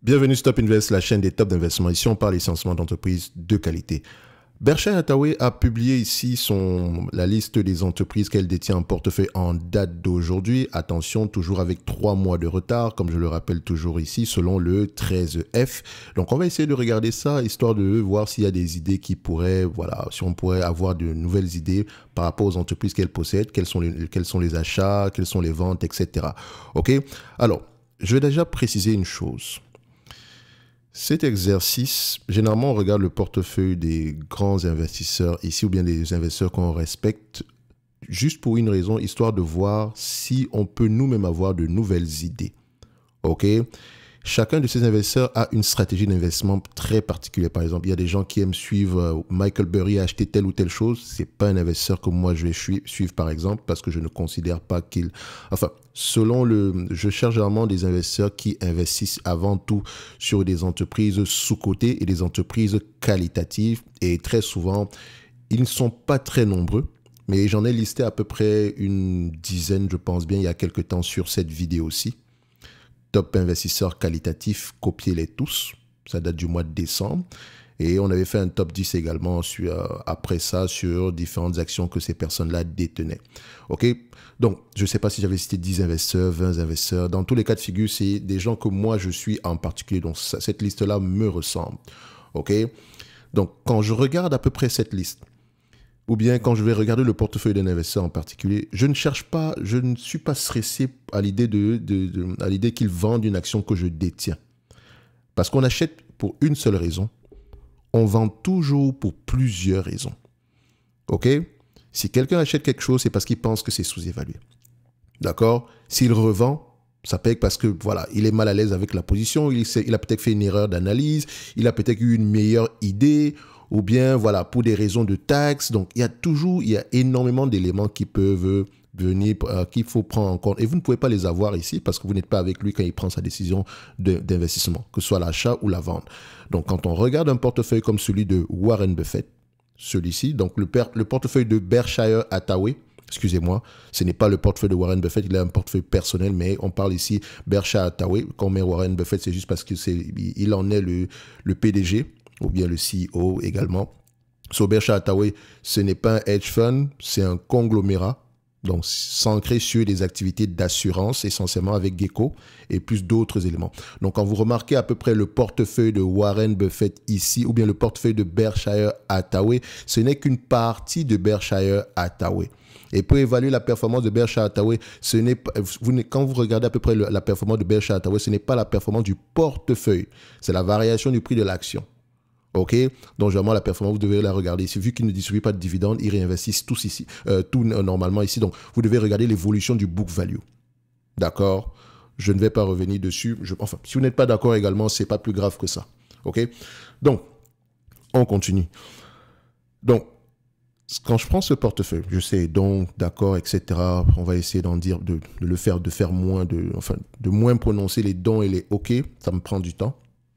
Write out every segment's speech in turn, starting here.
Bienvenue Stop Invest, la chaîne des tops d'investissement. Ici, on parle essentiellement d'entreprises de qualité. Berkshire Hathaway a publié ici la liste des entreprises qu'elle détient en portefeuille en date d'aujourd'hui. Attention, toujours avec 3 mois de retard, comme je le rappelle toujours ici, selon le 13F. Donc, on va essayer de regarder ça, histoire de voir s'il y a des idées qui pourraient, voilà, si on pourrait avoir de nouvelles idées par rapport aux entreprises qu'elle possède, quels sont les achats, quelles sont les ventes, etc. OK? Alors, je vais déjà préciser une chose. Cet exercice, généralement, on regarde le portefeuille des grands investisseurs ici ou bien des investisseurs qu'on respecte juste pour une raison, histoire de voir si on peut nous-mêmes avoir de nouvelles idées. OK? Chacun de ces investisseurs a une stratégie d'investissement très particulière. Par exemple, il y a des gens qui aiment suivre Michael Burry, acheter telle ou telle chose. Ce n'est pas un investisseur que moi je vais suivre, par exemple, parce que je ne considère pas qu'il... Enfin, je cherche généralement des investisseurs qui investissent avant tout sur des entreprises sous-cotées et des entreprises qualitatives. Et très souvent, ils ne sont pas très nombreux. Mais j'en ai listé à peu près une dizaine, je pense bien, il y a quelques temps sur cette vidéo-ci. Top investisseurs qualitatifs, copiez-les tous. Ça date du mois de décembre. Et on avait fait un top 10 également après ça sur différentes actions que ces personnes-là détenaient. OK? Donc, je ne sais pas si j'avais cité 10 investisseurs, 20 investisseurs. Dans tous les cas de figure, c'est des gens que moi, je suis en particulier. Donc, cette liste-là me ressemble. OK? Donc, quand je regarde à peu près cette liste, ou bien quand je vais regarder le portefeuille d'un investisseur en particulier, je ne suis pas stressé à l'idée qu'il vende une action que je détiens. Parce qu'on achète pour une seule raison, on vend toujours pour plusieurs raisons. OK? Si quelqu'un achète quelque chose, c'est parce qu'il pense que c'est sous-évalué. D'accord? S'il revend, ça peut être parce que voilà, il est mal à l'aise avec la position, il a peut-être fait une erreur d'analyse, il a peut-être eu une meilleure idée, ou bien voilà, pour des raisons de taxes. Donc, il y a énormément d'éléments qui peuvent venir, qu'il faut prendre en compte. Et vous ne pouvez pas les avoir ici parce que vous n'êtes pas avec lui quand il prend sa décision d'investissement, que ce soit l'achat ou la vente. Donc, quand on regarde un portefeuille comme celui de Warren Buffett, celui-ci, donc le portefeuille de Berkshire Hathaway, excusez-moi, ce n'est pas le portefeuille de Warren Buffett, il a un portefeuille personnel, mais on parle ici Berkshire Hathaway. Quand on met Warren Buffett, c'est juste parce qu'il en est le PDG, ou bien le CEO également. So, Berkshire Hathaway, ce n'est pas un hedge fund, c'est un conglomérat, donc centré sur des activités d'assurance, essentiellement avec Gecko, et plus d'autres éléments. Donc, quand vous remarquez à peu près le portefeuille de Warren Buffett ici, ou bien le portefeuille de Berkshire Hathaway, ce n'est qu'une partie de Berkshire Hathaway. Et pour évaluer la performance de Berkshire Hathaway, quand vous regardez à peu près la performance de Berkshire Hathaway, ce n'est pas la performance du portefeuille, c'est la variation du prix de l'action. OK? Donc, généralement, la performance, vous devez la regarder ici. Vu qu'ils ne distribuent pas de dividendes, ils réinvestissent tout normalement ici. Donc, vous devez regarder l'évolution du book value. D'accord? Je ne vais pas revenir dessus. Enfin, si vous n'êtes pas d'accord également, ce n'est pas plus grave que ça. OK? Donc, on continue. Donc, quand je prends ce portefeuille, je sais donc, d'accord, etc. On va essayer de faire moins, de moins prononcer les dons et les OK. Ça me prend du temps.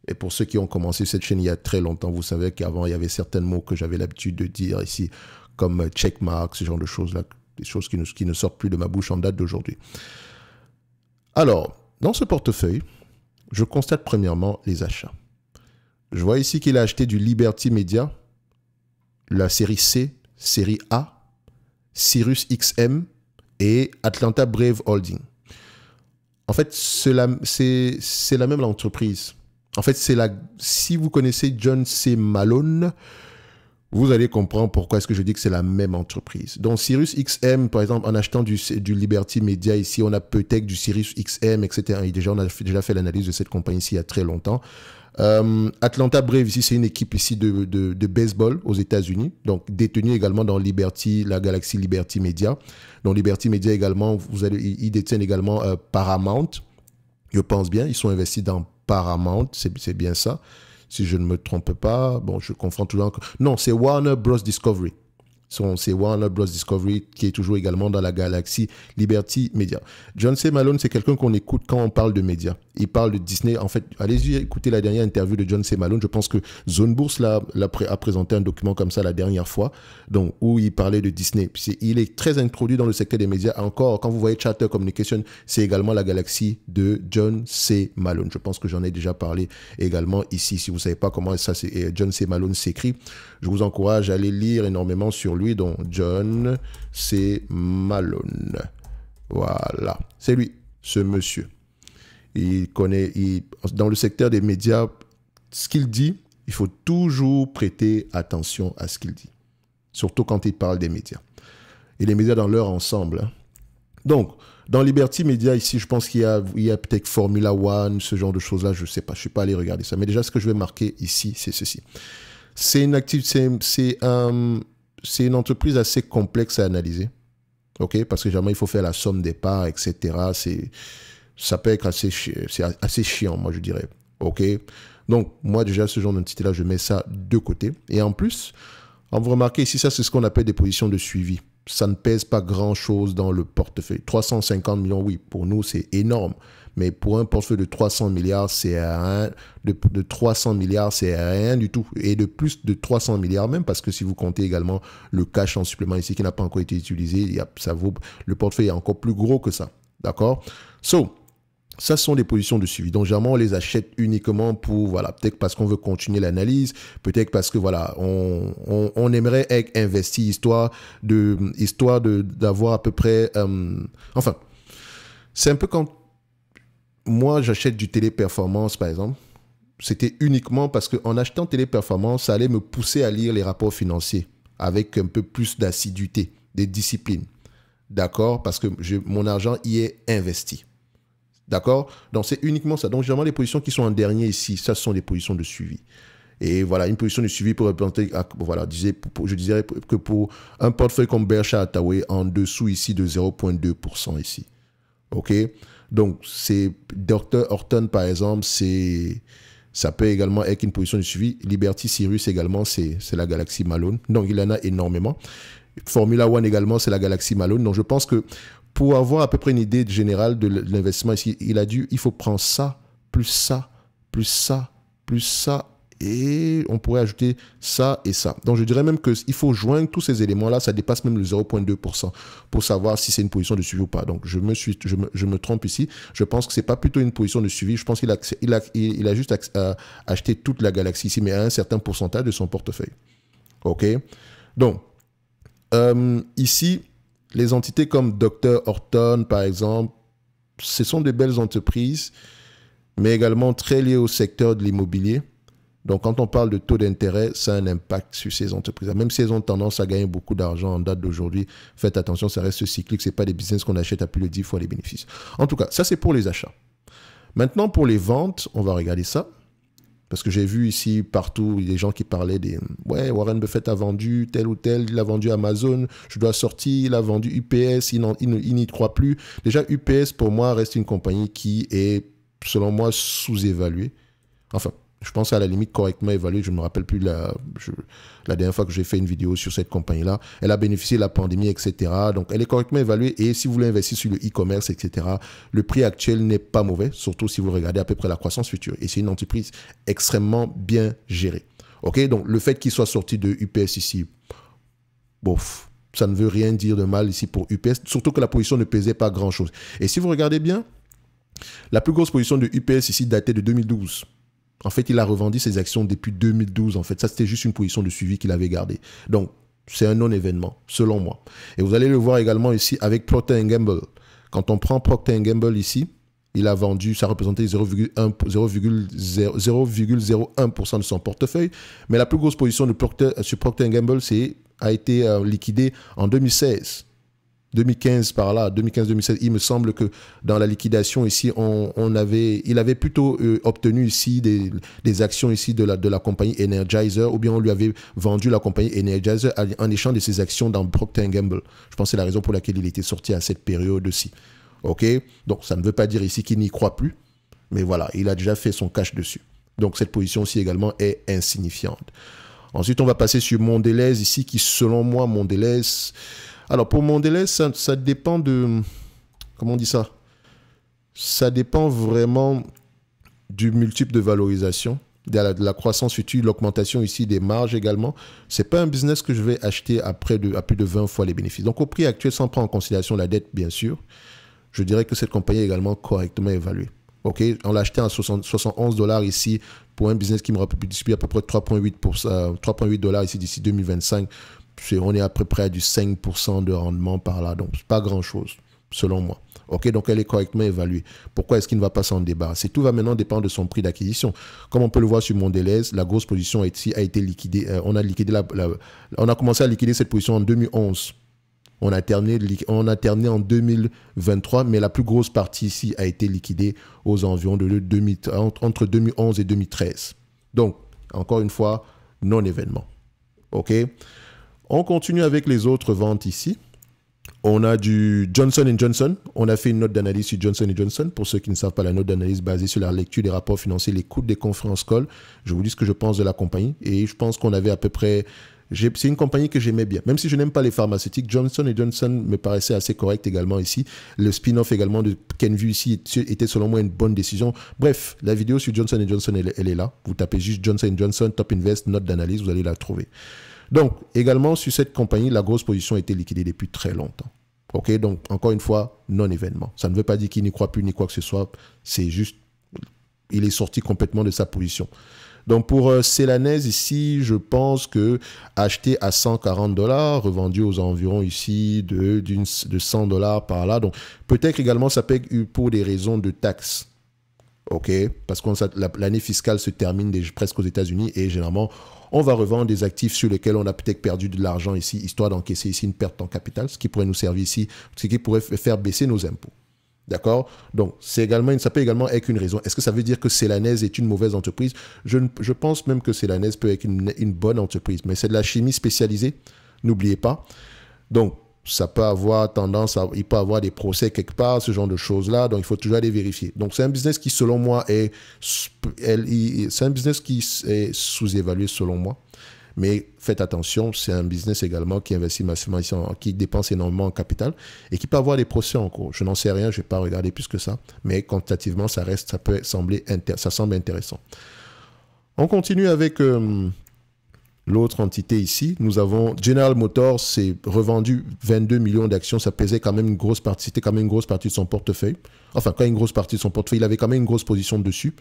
Et pour ceux qui ont commencé cette chaîne il y a très longtemps, vous savez qu'avant, il y avait certains mots que j'avais l'habitude de dire ici, comme checkmark, ce genre de choses-là, des choses qui ne sortent plus de ma bouche en date d'aujourd'hui. Alors, dans ce portefeuille, je constate premièrement les achats. Je vois ici qu'il a acheté du Liberty Media, la série C, série A, Sirius XM et Atlanta Brave Holding. En fait, c'est la même entreprise. En fait, si vous connaissez John C. Malone, vous allez comprendre pourquoi est-ce que je dis que c'est la même entreprise. Donc, Sirius XM, par exemple, en achetant du Liberty Media ici, on a peut-être du Sirius XM, etc. Et déjà, on a déjà fait l'analyse de cette compagnie ici il y a très longtemps. Atlanta Brave ici, c'est une équipe ici de baseball aux États-Unis, donc détenue également dans la galaxie Liberty Media. Donc, Liberty Media également, ils détiennent également Paramount. Je pense bien, ils sont investis dans Paramount, c'est bien ça. Si je ne me trompe pas, bon, je confonds toujours. Non, c'est Warner Bros. Discovery. C'est Warner Bros. Discovery qui est toujours également dans la galaxie Liberty Media. John C. Malone, c'est quelqu'un qu'on écoute quand on parle de médias. Il parle de Disney. En fait, allez-y écouter la dernière interview de John C. Malone. Je pense que Zone Bourse a présenté un document comme ça la dernière fois, donc, où il parlait de Disney. Il est très introduit dans le secteur des médias. Encore, quand vous voyez Charter Communication, c'est également la galaxie de John C. Malone. Je pense que j'en ai déjà parlé également ici. Si vous ne savez pas comment ça, John C. Malone s'écrit, je vous encourage à aller lire énormément sur lui, donc John C. Malone. Voilà, c'est lui, ce monsieur. Dans le secteur des médias, ce qu'il dit, il faut toujours prêter attention à ce qu'il dit. Surtout quand il parle des médias. Et les médias dans leur ensemble. Hein. Donc, dans Liberty Media, ici, je pense qu'il y a peut-être Formula One, ce genre de choses-là, je ne sais pas, je ne suis pas allé regarder ça. Mais déjà, ce que je vais marquer ici, c'est ceci. C'est une entreprise assez complexe à analyser, ok? Parce que généralement, il faut faire la somme des parts, etc. Ça peut être assez chiant, moi, je dirais, ok? Donc, moi, déjà, ce genre d'entité-là, je mets ça de côté. Et en plus, vous remarquez ici, ça, c'est ce qu'on appelle des positions de suivi. Ça ne pèse pas grand-chose dans le portefeuille. 350 millions, oui, pour nous, c'est énorme. Mais pour un portefeuille de 300 milliards, c'est rien. De 300 milliards, c'est rien du tout. Et de plus de 300 milliards même, parce que si vous comptez également le cash en supplément ici qui n'a pas encore été utilisé, le portefeuille est encore plus gros que ça. D'accord? Ça sont des positions de suivi. Donc, généralement, on les achète uniquement pour, voilà, peut-être parce qu'on veut continuer l'analyse, peut-être parce que, voilà, on aimerait être investi, histoire d'avoir à peu près, enfin, c'est un peu quand moi, j'achète du Téléperformance, par exemple. C'était uniquement parce qu'en achetant Téléperformance, ça allait me pousser à lire les rapports financiers avec un peu plus d'assiduité, des disciplines. D'accord? Parce que mon argent y est investi. D'accord? Donc, c'est uniquement ça. Donc, généralement, les positions qui sont en dernier ici, ça sont des positions de suivi. Et voilà, une position de suivi pour représenter, voilà, je dirais que pour un portefeuille comme Berkshire Hathaway, en dessous ici de 0,2% ici. OK? Donc, c'est Dr. Horton, par exemple, ça peut également être une position de suivi. Liberty Sirius également, c'est la galaxie Malone. Donc, il y en a énormément. Formula One également, c'est la galaxie Malone. Donc, je pense que pour avoir à peu près une idée générale de l'investissement ici, il faut prendre ça, plus ça, plus ça, plus ça, et on pourrait ajouter ça et ça. Donc, je dirais même qu'il faut joindre tous ces éléments-là, ça dépasse même le 0,2% pour savoir si c'est une position de suivi ou pas. Donc, je me trompe ici. Je pense que ce n'est pas plutôt une position de suivi. Je pense qu'il a juste acheté toute la galaxie ici, mais à un certain pourcentage de son portefeuille. OK? Donc, ici, les entités comme Dr. Horton, par exemple, ce sont de belles entreprises, mais également très liées au secteur de l'immobilier. Donc, quand on parle de taux d'intérêt, ça a un impact sur ces entreprises. Même si elles ont tendance à gagner beaucoup d'argent en date d'aujourd'hui, faites attention, ça reste cyclique. Ce n'est pas des business qu'on achète à plus de 10 fois les bénéfices. En tout cas, ça, c'est pour les achats. Maintenant, pour les ventes, on va regarder ça. Parce que j'ai vu ici, partout, des gens qui parlaient des... Ouais, Warren Buffett a vendu tel ou tel, il a vendu Amazon, je dois sortir, il a vendu UPS, il n'y croit plus. Déjà, UPS, pour moi, reste une compagnie qui est, selon moi, sous-évaluée. Enfin, je pense à la limite correctement évaluée. Je ne me rappelle plus la dernière fois que j'ai fait une vidéo sur cette compagnie-là. Elle a bénéficié de la pandémie, etc. Donc, elle est correctement évaluée. Et si vous voulez investir sur le e-commerce, etc., le prix actuel n'est pas mauvais, surtout si vous regardez à peu près la croissance future. Et c'est une entreprise extrêmement bien gérée. OK? Donc, le fait qu'il soit sorti de UPS ici, bof, ça ne veut rien dire de mal ici pour UPS, surtout que la position ne pesait pas grand-chose. Et si vous regardez bien, la plus grosse position de UPS ici datait de 2012. En fait, il a revendu ses actions depuis 2012. En fait, ça, c'était juste une position de suivi qu'il avait gardée. Donc, c'est un non-événement, selon moi. Et vous allez le voir également ici avec Procter & Gamble. Quand on prend Procter & Gamble ici, il a vendu, ça représentait 0,01% de son portefeuille. Mais la plus grosse position sur Procter & Gamble a été liquidée en 2016. 2015 par là, 2015-2016, il me semble que dans la liquidation ici, il avait plutôt obtenu ici des actions ici de la compagnie Energizer, ou bien on lui avait vendu la compagnie Energizer en échange de ses actions dans Procter & Gamble. Je pense que c'est la raison pour laquelle il était sorti à cette période-ci. OK? Donc, ça ne veut pas dire ici qu'il n'y croit plus, mais voilà, il a déjà fait son cash dessus. Donc, cette position-ci également est insignifiante. Ensuite, on va passer sur Mondelez ici, qui selon moi, Mondelez... Alors, pour Mondelez, ça dépend de... Comment on dit ça? Ça dépend vraiment du multiple de valorisation, de la croissance future, l'augmentation ici des marges également. Ce n'est pas un business que je vais acheter à plus de 20 fois les bénéfices. Donc, au prix actuel, sans prendre en considération la dette, bien sûr, je dirais que cette compagnie est également correctement évaluée. Ok, on l'a acheté à 71 $ ici pour un business qui me distribue à peu près 3,8 $ ici d'ici 2025. On est à peu près à du 5% de rendement par là. Donc, ce n'est pas grand-chose, selon moi. Ok, donc elle est correctement évaluée. Pourquoi est-ce qu'il ne va pas s'en débarrasser? Tout va maintenant dépendre de son prix d'acquisition. Comme on peut le voir sur Mondelez, la grosse position ici a été liquidée. On a commencé à liquider cette position en 2011. On a terminé en 2023, mais la plus grosse partie ici a été liquidée aux environs entre 2011 et 2013. Donc, encore une fois, non-événement. OK? On continue avec les autres ventes ici. On a du Johnson & Johnson. On a fait une note d'analyse sur Johnson & Johnson. Pour ceux qui ne savent pas, la note d'analyse basée sur la lecture des rapports financiers, l'écoute des conférences call. Je vous dis ce que je pense de la compagnie. Et je pense qu'on avait à peu près... C'est une compagnie que j'aimais bien. Même si je n'aime pas les pharmaceutiques, Johnson & Johnson me paraissait assez correct également ici. Le spin-off également de Kenvue ici était selon moi une bonne décision. Bref, la vidéo sur Johnson & Johnson, elle est là. Vous tapez juste Johnson & Johnson, Top Invest, note d'analyse, vous allez la trouver. Donc, également, sur cette compagnie, la grosse position a été liquidée depuis très longtemps. OK, donc, encore une fois, non-événement. Ça ne veut pas dire qu'il n'y croit plus ni quoi que ce soit. C'est juste, il est sorti complètement de sa position. Donc, pour Celanese, ici, je pense que acheté à 140 $, revendu aux environs ici de 100 $ par là. Donc, peut-être également, ça peut être pour des raisons de taxes. OK, parce que l'année fiscale se termine presque aux États-Unis et généralement, on va revendre des actifs sur lesquels on a peut-être perdu de l'argent ici, histoire d'encaisser ici une perte en capital, ce qui pourrait nous servir ici, ce qui pourrait faire baisser nos impôts. D'accord? Donc, ça peut également être une raison. Est-ce que ça veut dire que Celanese est une mauvaise entreprise? Je pense même que Celanese peut être une bonne entreprise, mais c'est de la chimie spécialisée, n'oubliez pas. Donc, ça peut avoir tendance il peut avoir des procès quelque part, ce genre de choses-là, donc il faut toujours aller vérifier. Donc, c'est un business qui, selon moi, c'est un business qui est sous-évalué, selon moi. Mais faites attention, c'est un business également qui investit massivement ici, qui dépense énormément en capital et qui peut avoir des procès en cours. Je n'en sais rien, je ne vais pas regarder plus que ça, mais quantitativement, ça semble intéressant. On continue avec l'autre entité ici. Nous avons General Motors, c'est revendu 22 millions d'actions, ça pesait quand même une grosse partie, c'était quand même une grosse partie de son portefeuille. Enfin, quand une grosse partie de son portefeuille, il avait quand même une grosse position dessus,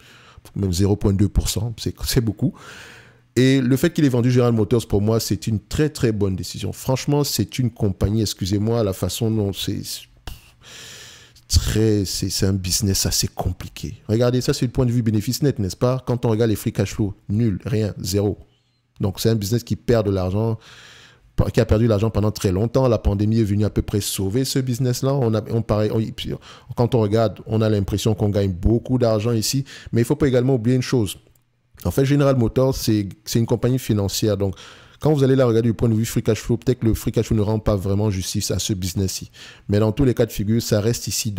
même 0,2%, c'est beaucoup. Et le fait qu'il ait vendu General Motors, pour moi, c'est une très, très bonne décision. Franchement, c'est une compagnie, excusez-moi, la façon dont c'est un business assez compliqué. Regardez, ça, c'est le point de vue bénéfice net, n'est-ce pas? Quand on regarde les free cash flow, nul, rien, zéro. Donc, c'est un business qui perd de l'argent, qui a perdu de l'argent pendant très longtemps. La pandémie est venue à peu près sauver ce business-là. Quand on regarde, on a l'impression qu'on gagne beaucoup d'argent ici. Mais il ne faut pas également oublier une chose. En fait, General Motors, c'est une compagnie financière. Donc, quand vous allez la regarder du point de vue free cash flow, peut-être que le free cash flow ne rend pas vraiment justice à ce business-ci. Mais dans tous les cas de figure, ça reste ici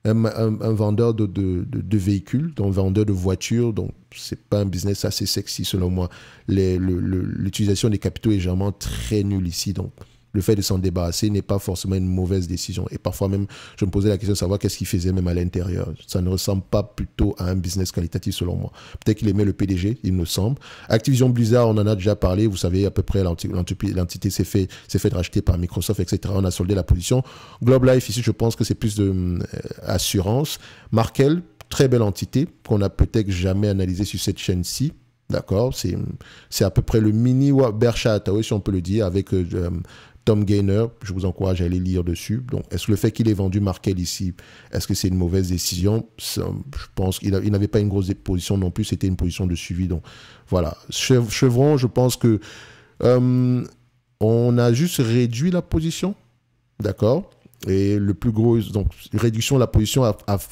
un vendeur de véhicules, donc un vendeur de voitures. Donc, ce n'est pas un business assez sexy selon moi. L'utilisation des capitaux est généralement très nulle ici. Donc, le fait de s'en débarrasser n'est pas forcément une mauvaise décision. Et parfois même, je me posais la question de savoir qu'est-ce qu'il faisait même à l'intérieur. Ça ne ressemble pas plutôt à un business qualitatif selon moi. Peut-être qu'il aimait le PDG, il me semble. Activision Blizzard, on en a déjà parlé. Vous savez, à peu près, l'entité s'est fait racheter par Microsoft, etc. On a soldé la position. Globe Life, ici, je pense que c'est plus de assurance. Markel, très belle entité qu'on n'a peut-être jamais analysée sur cette chaîne-ci. D'accord, c'est à peu près le mini Berkshire Hathaway, si on peut le dire, avec Tom Gaynor. Je vous encourage à aller lire dessus. Donc, est-ce que le fait qu'il ait vendu Markel ici, est-ce que c'est une mauvaise décision? Je pense qu'il n'avait pas une grosse position non plus, c'était une position de suivi. Donc, voilà. Chevron, je pense que on a juste réduit la position. D'accord? Et le plus gros, donc, réduction de la position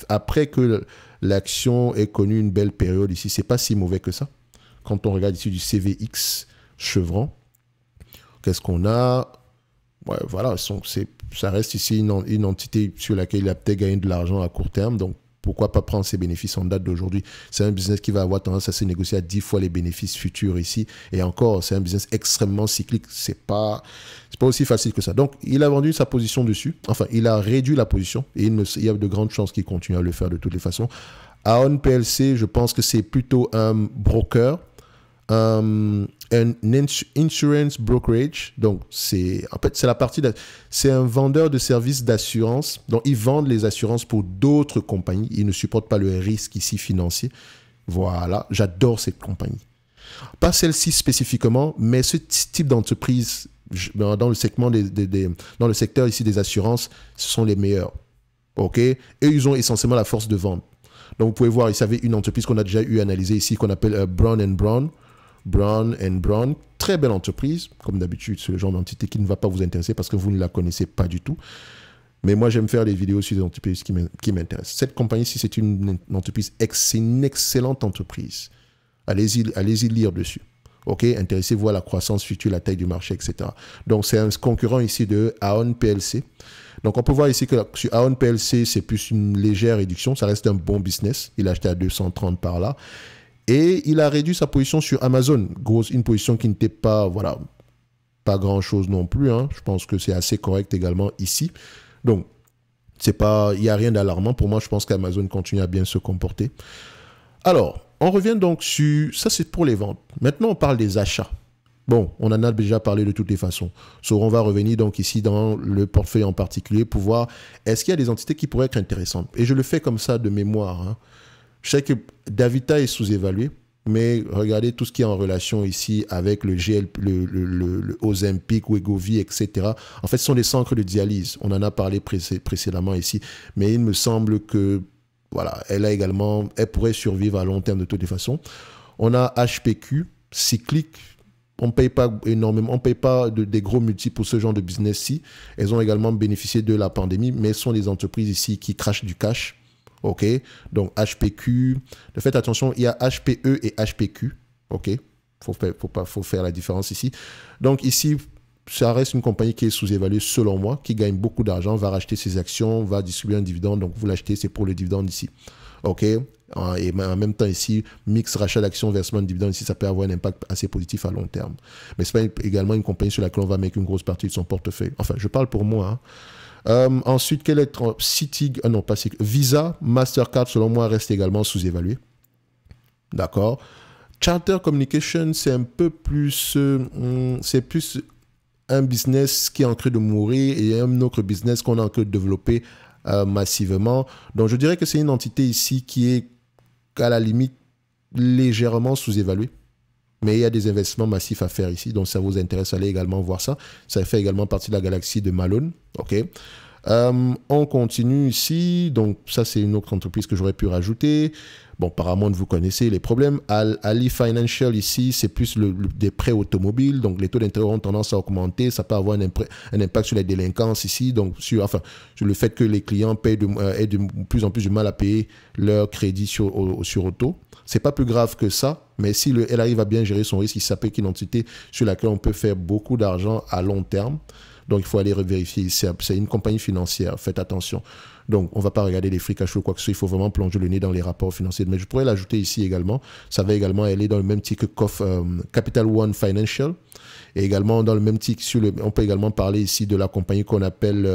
après que l'action ait connu une belle période ici. C'est pas si mauvais que ça. Quand on regarde ici du CVX Chevron, qu'est-ce qu'on a? Ouais, voilà, ça reste ici une entité sur laquelle il a peut-être gagné de l'argent à court terme, donc pourquoi pas prendre ses bénéfices en date d'aujourd'hui? C'est un business qui va avoir tendance à se négocier à 10 fois les bénéfices futurs ici. Et encore, c'est un business extrêmement cyclique. C'est pas aussi facile que ça. Donc, il a vendu sa position dessus. Enfin, il a réduit la position. Et il y a de grandes chances qu'il continue à le faire de toutes les façons. Aon PLC, je pense que c'est plutôt un broker. Un insurance brokerage, donc c'est la partie c'est un vendeur de services d'assurance, donc ils vendent les assurances pour d'autres compagnies, ils ne supportent pas le risque ici financier. Voilà, j'adore cette compagnie, pas celle-ci spécifiquement, mais ce type d'entreprise dans le segment dans le secteur ici des assurances, ce sont les meilleurs. Ok, et ils ont essentiellement la force de vente. Donc vous pouvez voir ici avec une entreprise qu'on a déjà eu analysée ici qu'on appelle Brown & Brown, très belle entreprise. Comme d'habitude, c'est le genre d'entité qui ne va pas vous intéresser parce que vous ne la connaissez pas du tout. Mais moi, j'aime faire des vidéos sur des entreprises qui m'intéressent. Cette compagnie-ci, c'est une entreprise, c'est une excellente entreprise. Allez-y lire dessus. Ok, intéressez-vous à la croissance future, la taille du marché, etc. Donc, c'est un concurrent ici de Aon PLC. Donc, on peut voir ici que sur Aon PLC, c'est plus une légère réduction. Ça reste un bon business. Il a acheté à 230 par là. Et il a réduit sa position sur Amazon. Une position qui n'était pas, voilà, pas grand-chose non plus. Hein. Je pense que c'est assez correct également ici. Donc, il n'y a rien d'alarmant. Pour moi, je pense qu'Amazon continue à bien se comporter. Alors, on revient donc sur... Ça, c'est pour les ventes. Maintenant, on parle des achats. Bon, on en a déjà parlé de toutes les façons. On va revenir donc ici dans le portefeuille en particulier pour voir est-ce qu'il y a des entités qui pourraient être intéressantes. Et je le fais comme ça de mémoire, hein. Je sais que Davita est sous-évalué, mais regardez tout ce qui est en relation ici avec le le Ozempic, Wegovy, etc. En fait, ce sont des centres de dialyse. On en a parlé précédemment ici, mais il me semble que voilà, elle pourrait survivre à long terme de toutes les façons. On a HPQ, cyclique. On ne paye pas énormément, on ne paye pas des gros multiples pour ce genre de business-ci. Elles ont également bénéficié de la pandémie, mais ce sont des entreprises ici qui crachent du cash. OK, donc HPQ, faites attention, il y a HPE et HPQ, OK, faut faire la différence ici. Donc ici, ça reste une compagnie qui est sous-évaluée selon moi, qui gagne beaucoup d'argent, va racheter ses actions, va distribuer un dividende, donc vous l'achetez, c'est pour le dividende ici. OK, et en même temps ici, mix rachat d'actions, versement de dividende ici, ça peut avoir un impact assez positif à long terme. Mais ce n'est pas également une compagnie sur laquelle on va mettre une grosse partie de son portefeuille. Enfin, je parle pour moi, hein. Ensuite, quel est Visa, Mastercard, selon moi, reste également sous-évalué. D'accord. Charter Communication, c'est un peu plus... c'est plus un business qui est en train de mourir et un autre business qu'on est en train de développer massivement. Donc, je dirais que c'est une entité ici qui est, à la limite, légèrement sous-évaluée. Mais il y a des investissements massifs à faire ici, donc ça vous intéresse, allez également voir ça. Ça fait également partie de la galaxie de Malone. OK. On continue ici. Donc ça, c'est une autre entreprise que j'aurais pu rajouter. Bon, Paramount, vous connaissez les problèmes. Ali Financial ici, c'est plus des prêts automobiles. Donc les taux d'intérêt ont tendance à augmenter. Ça peut avoir un impact sur la délinquance ici. Donc sur le fait que les clients aient de plus en plus de mal à payer leur crédit sur auto. C'est pas plus grave que ça, mais si elle arrive à bien gérer son risque, il s'appelle une entité sur laquelle on peut faire beaucoup d'argent à long terme. Donc, il faut aller vérifier. C'est une compagnie financière, faites attention. Donc, on ne va pas regarder les free cash flow, quoi que ce soit. Il faut vraiment plonger le nez dans les rapports financiers. Mais je pourrais l'ajouter ici également. Ça va également aller dans le même titre que Capital One Financial. Et également dans le même titre, on peut également parler ici de la compagnie qu'on appelle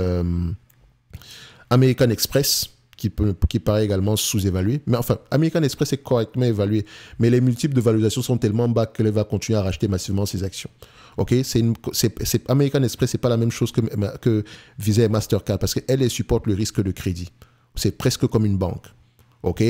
American Express, qui paraît également sous-évalué. Mais enfin, American Express est correctement évalué. Mais les multiples de valorisation sont tellement bas qu'elle va continuer à racheter massivement ses actions. OK, American Express, ce n'est pas la même chose que Visa et Mastercard parce qu'elle supporte le risque de crédit. C'est presque comme une banque. OK.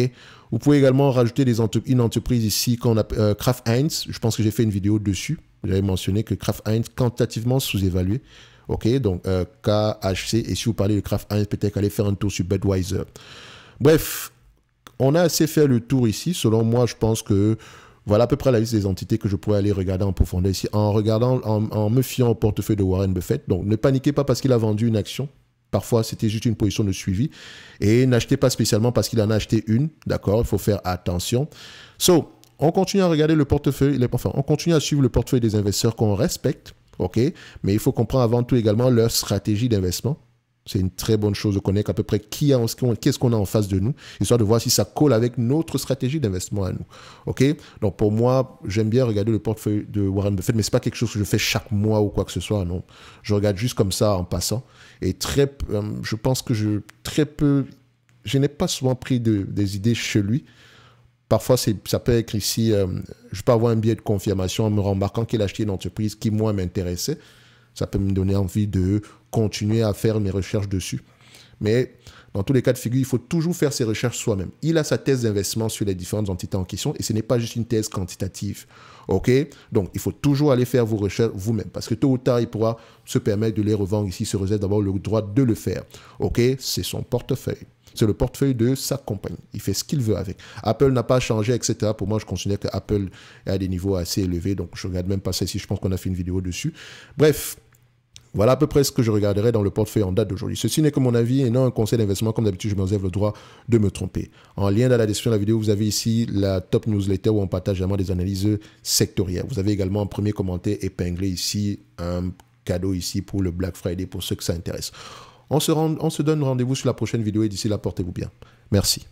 Vous pouvez également rajouter une entreprise ici qu'on appelle Kraft Heinz. Je pense que j'ai fait une vidéo dessus. J'avais mentionné que Kraft Heinz, quantitativement sous-évalué. OK, donc KHC. Et si vous parlez de Kraft Heinz, peut-être allez faire un tour sur Budweiser. Bref, on a assez fait le tour ici. Selon moi, je pense que voilà à peu près la liste des entités que je pourrais aller regarder en profondeur ici, en me fiant au portefeuille de Warren Buffett. Donc, ne paniquez pas parce qu'il a vendu une action. Parfois, c'était juste une position de suivi. Et n'achetez pas spécialement parce qu'il en a acheté une. D'accord, il faut faire attention. On continue à regarder le portefeuille, on continue à suivre le portefeuille des investisseurs qu'on respecte. OK, mais il faut comprendre avant tout également leur stratégie d'investissement. C'est une très bonne chose de connaître à peu près qu'est-ce qu'on a en face de nous, histoire de voir si ça colle avec notre stratégie d'investissement à nous. OK? Donc, pour moi, j'aime bien regarder le portefeuille de Warren Buffett, mais ce n'est pas quelque chose que je fais chaque mois ou quoi que ce soit, non. Je regarde juste comme ça en passant. Et je pense que je n'ai pas souvent pris des idées chez lui. Parfois, ça peut être ici, je peux avoir un biais de confirmation en me remarquant qu'il a acheté une entreprise qui, moi, m'intéressait. Ça peut me donner envie de continuer à faire mes recherches dessus. Mais dans tous les cas de figure, il faut toujours faire ses recherches soi-même. Il a sa thèse d'investissement sur les différentes entités en question et ce n'est pas juste une thèse quantitative. OK? Donc, il faut toujours aller faire vos recherches vous-même parce que tôt ou tard, il pourra se permettre de les revendre ici, se réserve d'avoir le droit de le faire. OK? C'est son portefeuille. C'est le portefeuille de sa compagnie. Il fait ce qu'il veut avec. Apple n'a pas changé, etc. Pour moi, je considère que Apple est à des niveaux assez élevés. Donc, je ne regarde même pas ça ici. Je pense qu'on a fait une vidéo dessus. Bref, voilà à peu près ce que je regarderai dans le portefeuille en date d'aujourd'hui. Ceci n'est que mon avis et non un conseil d'investissement. Comme d'habitude, je me réserve le droit de me tromper. En lien dans la description de la vidéo, vous avez ici la top newsletter où on partage vraiment des analyses sectorielles. Vous avez également un premier commentaire épinglé ici, un cadeau ici pour le Black Friday pour ceux que ça intéresse. On se donne rendez-vous sur la prochaine vidéo et d'ici là, portez-vous bien. Merci.